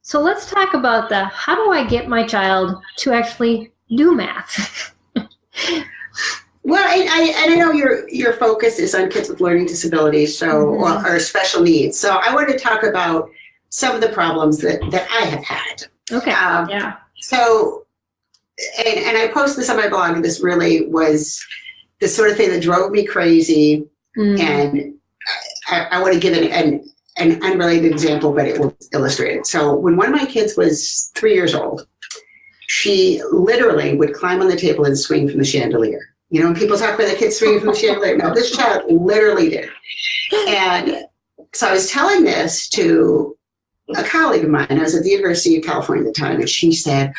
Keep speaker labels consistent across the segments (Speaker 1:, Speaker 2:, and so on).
Speaker 1: So let's talk about how do I get my child to actually do math?
Speaker 2: Well, I know your focus is on kids with learning disabilities, so or special needs. So I want to talk about some of the problems that I have had.
Speaker 1: Okay. Yeah.
Speaker 2: So, and I post this on my blog, and this really was the sort of thing that drove me crazy. And I want to give an unrelated example, but it will illustrate it. So when one of my kids was 3 years old, she literally would climb on the table and swing from the chandelier. You know, when people talk about their kids swinging from the chandelier, no, this child literally did. And so I was telling this to a colleague of mine. I was at the University of California at the time, and she said,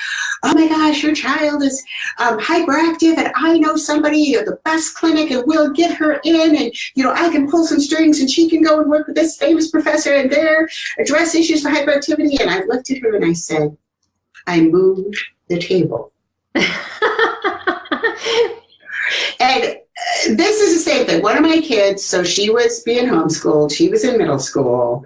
Speaker 2: "Oh my gosh, your child is hyperactive, and I know somebody at the best clinic, and we'll get her in, and I can pull some strings, and she can go and work with this famous professor, and there address issues for hyperactivity." And I looked at her and I said, "I moved the table." And this is the same thing. One of my kids, so she was being homeschooled. She was in middle school.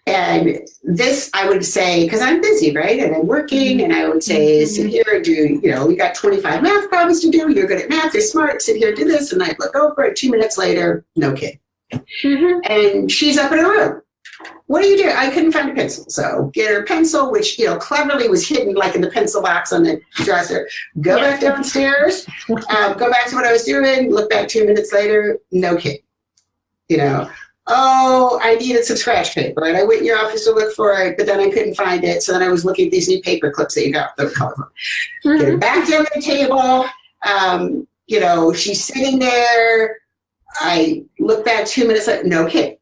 Speaker 2: And this, I would say, because I'm busy, right? And I'm working, and I would say, sit here and do, we got 25 math problems to do. You're good at math. You're smart. Sit here, do this. And I'd look over it. 2 minutes later, no kid. And she's up in her room. What do you do? I couldn't find a pencil. So get her pencil, which, cleverly was hidden like in the pencil box on the dresser. Go back downstairs, go back to what I was doing, look back 2 minutes later, no kid. Oh, I needed some scratch paper, and I went in your office to look for it, but then I couldn't find it. So then I was looking at these new paper clips that you got that were colorful. Get her back down the table. She's sitting there. I look back 2 minutes later, no kid.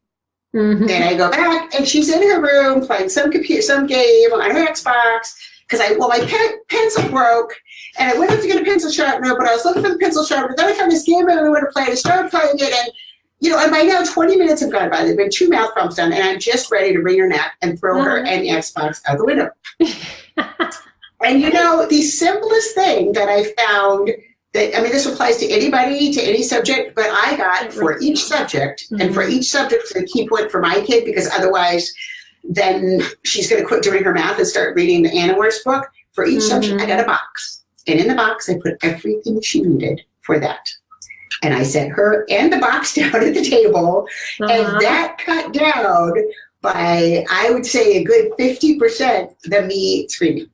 Speaker 2: And I go back, and she's in her room playing some game on her Xbox, because my pencil broke, and I went up to get a pencil sharpener, but I was looking for the pencil sharpener. Then I found this game I really want to play, and I started playing it, and and by now 20 minutes have gone by. There've been 2 math problems done, and I'm just ready to bring her nap and throw her and the Xbox out the window. And the simplest thing that I found this applies to anybody, to any subject, but I got for each subject, and for each subject the key point for my kid, because otherwise then she's going to quit doing her math and start reading the Anna Wurst book. For each subject, I got a box. And in the box, I put everything she needed for that. And I set her and the box down at the table, and that cut down by, I would say, a good 50% the me screaming.